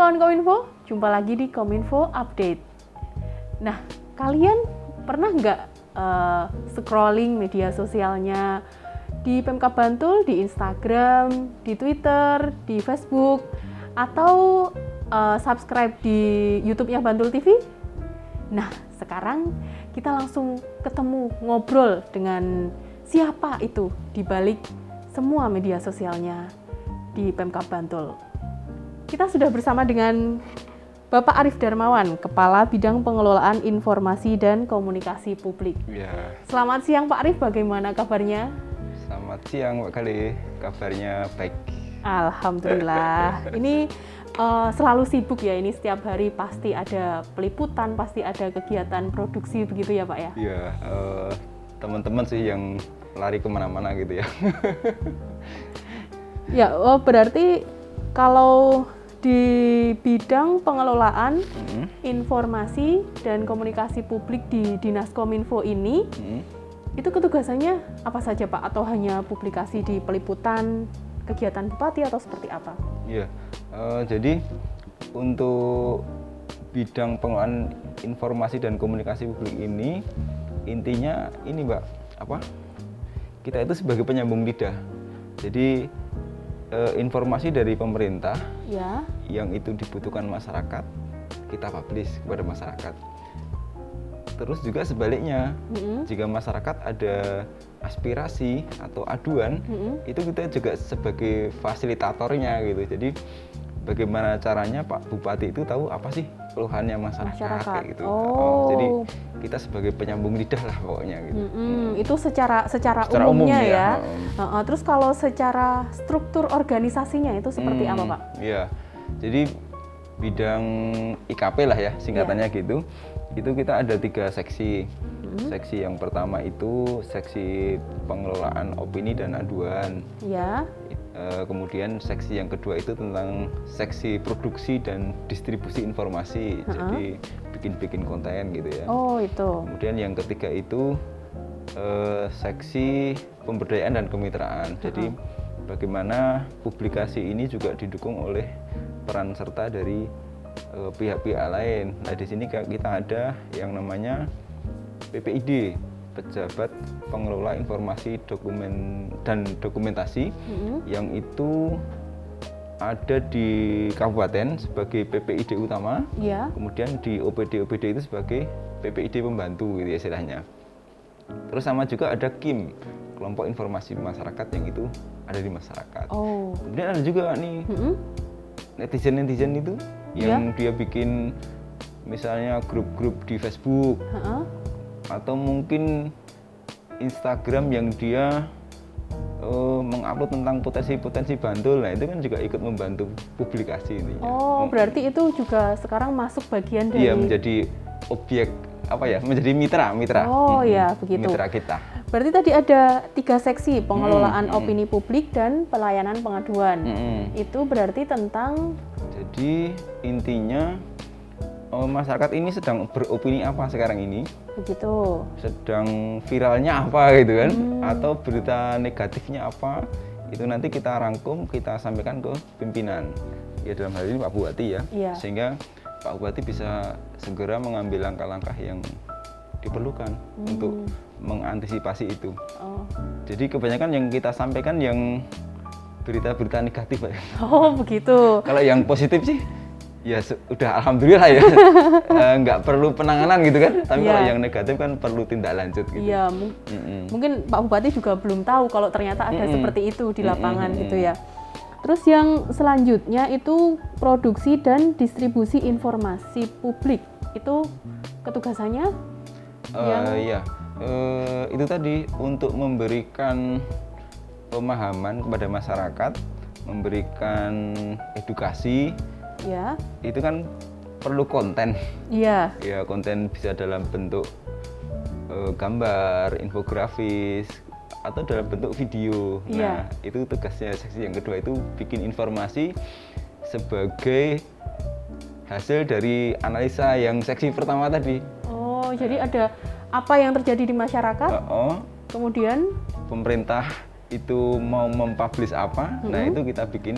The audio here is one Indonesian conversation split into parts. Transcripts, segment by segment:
kawan Kominfo, jumpa lagi di Kominfo Update. Nah, kalian pernah nggak scrolling media sosialnya di Pemkab Bantul, di Instagram, di Twitter, di Facebook, atau subscribe di YouTube-nya Bantul TV? Nah, sekarang kita langsung ketemu ngobrol dengan siapa itu di balik semua media sosialnya di Pemkab Bantul. Kita sudah bersama dengan Bapak Arif Darmawan, Kepala Bidang Pengelolaan Informasi dan Komunikasi Publik. Ya. Selamat siang Pak Arif, bagaimana kabarnya? Selamat siang Pak Kali, kabarnya baik. Alhamdulillah. Ini selalu sibuk ya, ini setiap hari pasti ada peliputan, pasti ada kegiatan produksi begitu ya Pak ya? Iya, teman-teman sih yang lari kemana-mana gitu ya. Ya, berarti kalau di bidang pengelolaan informasi dan komunikasi publik di Dinas Kominfo ini, itu ketugasannya apa saja Pak? Atau hanya publikasi di peliputan kegiatan Bupati atau seperti apa? Iya, jadi untuk bidang pengelolaan informasi dan komunikasi publik ini, intinya ini Mbak, kita itu sebagai penyambung lidah. Jadi informasi dari pemerintah ya, yang itu dibutuhkan masyarakat, kita publish kepada masyarakat. Terus juga sebaliknya, jika masyarakat ada aspirasi atau aduan, itu kita juga sebagai fasilitatornya gitu. Jadi bagaimana caranya Pak Bupati itu tahu apa sih keluhannya masyarakat kayak gitu. Jadi kita sebagai penyambung lidah lah pokoknya gitu. Itu secara umumnya ya. Terus kalau secara struktur organisasinya itu seperti apa Pak? Iya, jadi bidang IKP lah ya singkatannya gitu. Itu kita ada 3 seksi. Seksi yang pertama itu seksi pengelolaan opini dan aduan. Ya. Kemudian seksi yang kedua itu tentang seksi produksi dan distribusi informasi. Jadi bikin konten gitu ya. Oh, itu. Kemudian yang ketiga itu seksi pemberdayaan dan kemitraan. Jadi bagaimana publikasi ini juga didukung oleh peran serta dari pihak-pihak lain. Nah, di sini kita ada yang namanya PPID, Pejabat Pengelola Informasi dan Dokumentasi, yang itu ada di kabupaten sebagai PPID utama, kemudian di OPD itu sebagai PPID pembantu gitu ya istilahnya. Terus sama juga ada KIM, Kelompok Informasi Masyarakat, yang itu ada di masyarakat. Kemudian ada juga nih netizen itu yang dia bikin misalnya grup-grup di Facebook atau mungkin Instagram yang dia mengupload tentang potensi-potensi Bantul. Nah, itu kan juga ikut membantu publikasi ini. Berarti itu juga sekarang masuk bagian dari... Iya, menjadi objek menjadi mitra. Ya, begitu. Mitra kita. Berarti tadi ada 3 seksi, pengelolaan opini publik dan pelayanan pengaduan. Itu berarti tentang... Jadi intinya masyarakat ini sedang beropini apa sekarang ini? Begitu. Sedang viralnya apa gitu kan? Atau berita negatifnya apa? Itu nanti kita rangkum, kita sampaikan ke pimpinan. Ya dalam hal ini Pak Bupati ya. Sehingga Pak Bupati bisa segera mengambil langkah-langkah yang diperlukan untuk mengantisipasi itu. Jadi kebanyakan yang kita sampaikan yang berita-berita negatif Pak. Begitu. Kalau yang positif sih ya udah alhamdulillah ya, nggak perlu penanganan gitu kan. Tapi kalau yang negatif kan perlu tindak lanjut gitu. Iya, mungkin Pak Bupati juga belum tahu kalau ternyata ada seperti itu di lapangan gitu ya. Terus yang selanjutnya itu produksi dan distribusi informasi publik. Itu ketugasannya? Itu tadi untuk memberikan pemahaman kepada masyarakat, memberikan edukasi. Itu kan perlu konten. Ya, konten bisa dalam bentuk gambar, infografis, atau dalam bentuk video. Nah, itu tugasnya seksi yang kedua, itu bikin informasi sebagai hasil dari analisa yang seksi pertama tadi. Jadi ada apa yang terjadi di masyarakat, kemudian pemerintah itu mau mempublish apa, nah itu kita bikin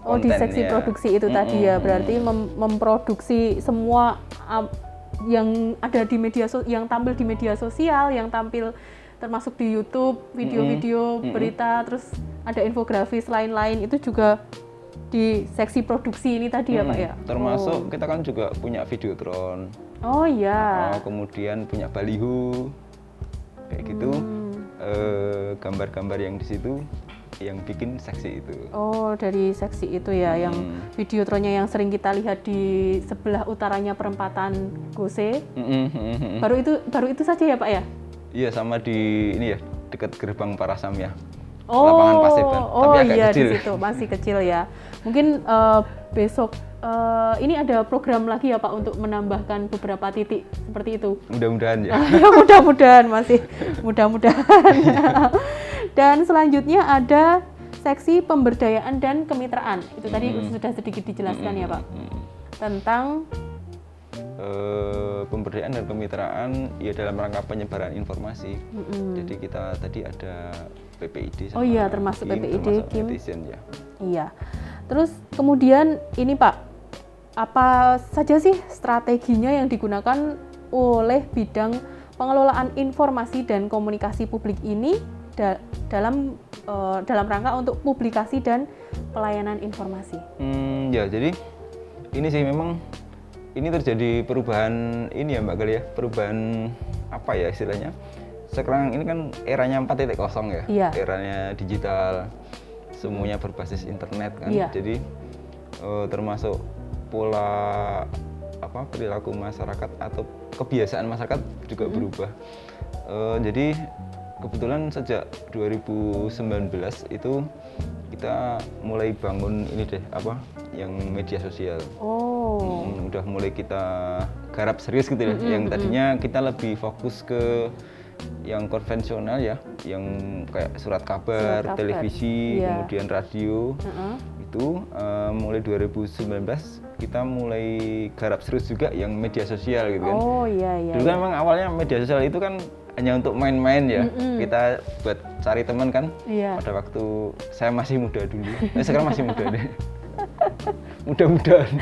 Oh, di seksi produksi itu tadi ya, berarti memproduksi semua yang ada di yang tampil di media sosial, yang tampil termasuk di YouTube, video-video berita, terus ada infografis lain-lain, itu juga di seksi produksi ini tadi ya Pak ya? Termasuk kita kan juga punya videotron. Oh iya. Kemudian punya baliho, kayak gitu, gambar-gambar yang di situ yang bikin seksi itu. Oh, dari seksi itu ya, yang videotronnya yang sering kita lihat di sebelah utaranya perempatan Gose. Baru itu saja ya Pak ya? Iya, sama di ini ya, dekat gerbang Parasam ya. Oh, lapangan Paseban. Tapi agak iya kecil. Di situ masih kecil ya. Mungkin besok ini ada program lagi ya Pak untuk menambahkan beberapa titik seperti itu. Mudah-mudahan ya. Ya mudah-mudahan masih mudah-mudahan. Dan selanjutnya ada seksi pemberdayaan dan kemitraan. Itu tadi sudah sedikit dijelaskan ya Pak. Tentang pemberdayaan dan kemitraan ya dalam rangka penyebaran informasi. Jadi kita tadi ada PPID sama termasuk KIM, PPID, termasuk KIM. netizen ya. Iya. Terus kemudian ini Pak, apa saja sih strateginya yang digunakan oleh bidang pengelolaan informasi dan komunikasi publik ini dalam rangka untuk publikasi dan pelayanan informasi? Ya, jadi ini sih memang ini terjadi perubahan ini ya Mbak Gali ya, perubahan apa ya istilahnya? Sekarang ini kan eranya 4.0 ya, eranya digital, semuanya berbasis internet kan, jadi termasuk pola perilaku masyarakat atau kebiasaan masyarakat juga berubah. Jadi kebetulan sejak 2019 itu kita mulai bangun ini deh yang media sosial. Udah mulai kita garap serius gitu ya. Yang tadinya kita lebih fokus ke yang konvensional ya, yang kayak surat kabar, televisi, kemudian radio. Itu mulai 2019 kita mulai garap serius juga yang media sosial gitu kan. Dulu kan memang awalnya media sosial itu kan hanya untuk main-main ya. Kita buat cari teman kan. Pada waktu saya masih muda dulu. Sekarang masih muda deh. Mudah-mudahan.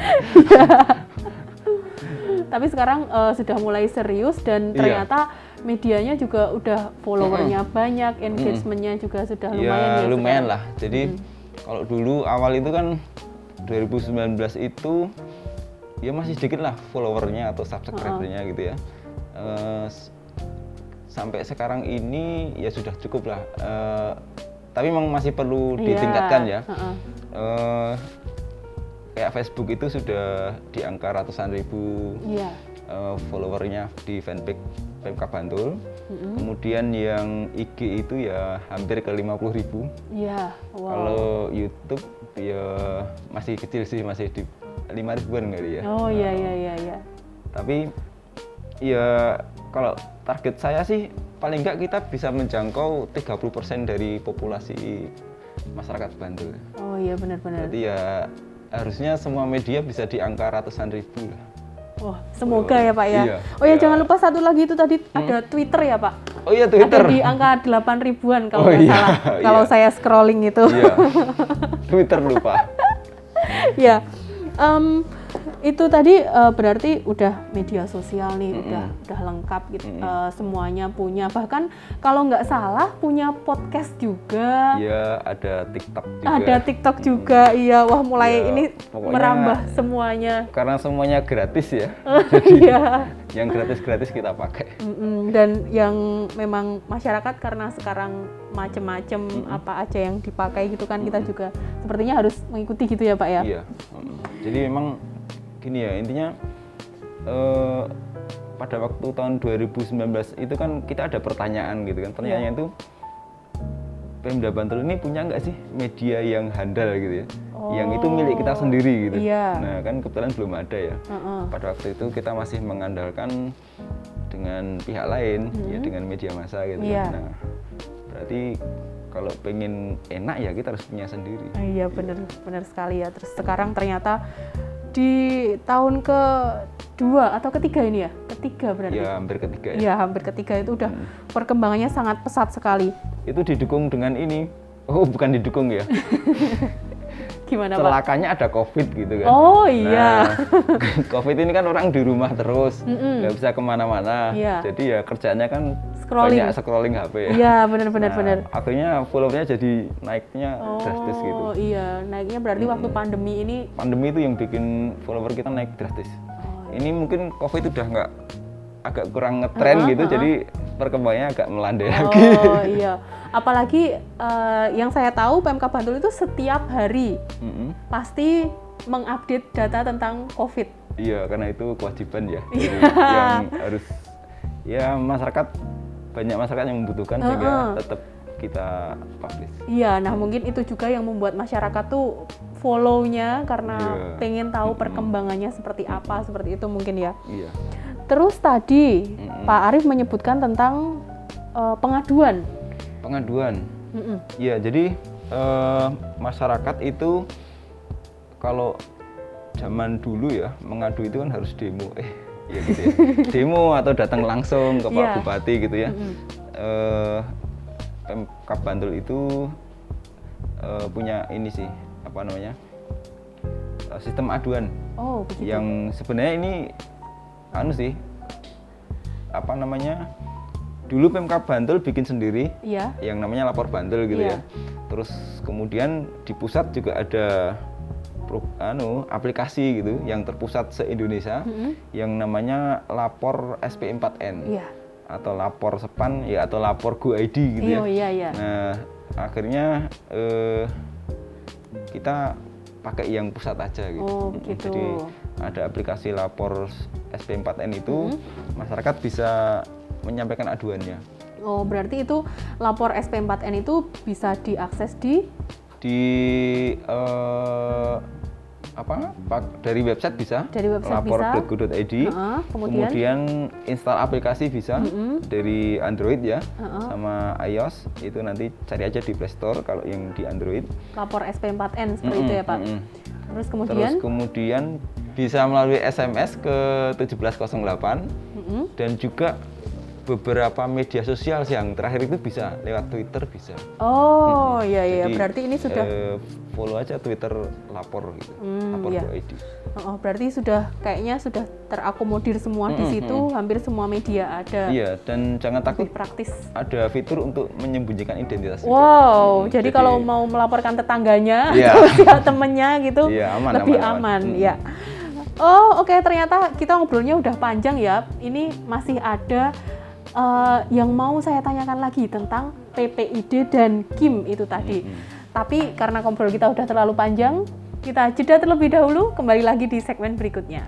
Tapi sekarang sudah mulai serius dan ternyata medianya juga udah followernya banyak, engagementnya juga sudah lumayan ya. Lumayan lah. Jadi kalau dulu awal itu kan 2019 itu ya masih sedikit lah followernya atau subscribernya gitu ya. Sampai sekarang ini ya sudah cukup lah. Tapi memang masih perlu ditingkatkan ya. Kayak Facebook itu sudah di angka ratusan ribu followernya di fanpage Pemkab Bantul. Kemudian yang IG itu ya hampir ke 50.000. Kalau YouTube ya masih kecil sih, masih di 5.000-an kali ya. Iya. Tapi ya kalau target saya sih paling enggak kita bisa menjangkau 30% dari populasi masyarakat Bantul. Oh iya, benar-benar. Jadi ya harusnya semua media bisa di angka ratusan ribu lah. Wah, semoga ya Pak ya. Jangan lupa satu lagi itu tadi ada Twitter ya Pak. Oh iya, Twitter. Ada di angka 8.000-an kalau nggak salah. Kalau saya scrolling itu. Twitter lupa. Ya. Itu tadi berarti udah media sosial nih, udah lengkap gitu, semuanya punya. Bahkan kalau nggak salah punya podcast juga. Iya, ada TikTok juga. Ada TikTok juga, iya. Wah, mulai ini merambah semuanya. Karena semuanya gratis ya. Jadi yang gratis-gratis kita pakai. Dan yang memang masyarakat karena sekarang macem-macem apa aja yang dipakai gitu kan, kita juga sepertinya harus mengikuti gitu ya Pak ya. Iya. Jadi memang gini ya, intinya pada waktu tahun 2019 itu kan kita ada pertanyaan gitu kan. Pertanyaannya itu Pemda Bantul ini punya nggak sih media yang handal gitu ya, yang itu milik kita sendiri gitu. Nah kan kebetulan belum ada ya. Pada waktu itu kita masih mengandalkan dengan pihak lain ya, dengan media massa gitu. Nah berarti kalau pengen enak ya kita harus punya sendiri. Iya, benar sekali ya. Terus sekarang ternyata di tahun kedua atau ketiga ini ya? Ketiga berarti? Ya, hampir ketiga ya. Iya, hampir ketiga itu udah perkembangannya sangat pesat sekali. Itu didukung dengan ini. Oh, bukan didukung ya. Gimana Pak? celakanya ada COVID gitu kan. Oh iya. Nah, COVID ini kan orang di rumah terus, Mm-mm. nggak bisa kemana-mana. Iya. Jadi ya kerjanya kan Scrolling. banyak scrolling HP. Iya, benar-benar Nah, benar. akhirnya followernya jadi naiknya drastis gitu. Oh iya, naiknya berarti waktu pandemi ini. Pandemi itu yang bikin follower kita naik drastis. Ini mungkin COVID udah nggak, agak kurang ngetren gitu, jadi perkembangannya agak melandai lagi. Oh iya, apalagi yang saya tahu PMK Bantul itu setiap hari pasti mengupdate data tentang COVID. Iya, karena itu kewajiban ya. Jadi yang harus, ya banyak masyarakat yang membutuhkan sehingga tetap kita publish. Iya, nah mungkin itu juga yang membuat masyarakat tuh follow-nya karena pengen tahu perkembangannya seperti apa, seperti itu mungkin ya. Iya. Terus tadi Pak Arief menyebutkan tentang pengaduan. Pengaduan. Iya, jadi masyarakat itu kalau zaman dulu ya mengadu itu kan harus demo, ya gitu ya. Demo atau datang langsung ke Pak Bupati gitu ya. Pemkab Bantul itu punya ini sih, apa namanya, sistem aduan. Oh, begitu. Yang sebenarnya ini anu sih, apa namanya, dulu Pemkab Bantul bikin sendiri, yang namanya Lapor Bantul gitu ya. Terus kemudian di pusat juga ada aplikasi gitu yang terpusat se-Indonesia yang namanya Lapor SP4N atau Lapor Sepan ya, atau Lapor Go ID gitu ya. Nah, akhirnya kita pakai yang pusat aja gitu. Oh, begitu. Jadi ada aplikasi Lapor SP4N itu, masyarakat bisa menyampaikan aduannya. Oh, berarti itu Lapor SP4N itu bisa diakses di dari website bisa, lapor.go.id. Kemudian install aplikasi bisa dari Android ya, sama iOS, itu nanti cari aja di Play Store kalau yang di Android. Lapor SP4N seperti itu ya Pak. Terus kemudian bisa melalui SMS ke 1708 dan juga beberapa media sosial yang terakhir itu bisa lewat Twitter bisa. Oh iya, berarti ini sudah follow aja Twitter Lapor gitu, lapor.id. Berarti kayaknya sudah terakomodir semua di situ, hampir semua media ada. Iya, dan jangan takut, praktis. Ada fitur untuk menyembunyikan identitas. Wow, jadi kalau mau melaporkan tetangganya atau temennya gitu, lebih aman. Ya. Oh oke, ternyata kita ngobrolnya udah panjang ya. Ini masih ada yang mau saya tanyakan lagi tentang PPID dan KIM itu tadi. Tapi karena ngobrol kita udah terlalu panjang, kita jeda terlebih dahulu, kembali lagi di segmen berikutnya.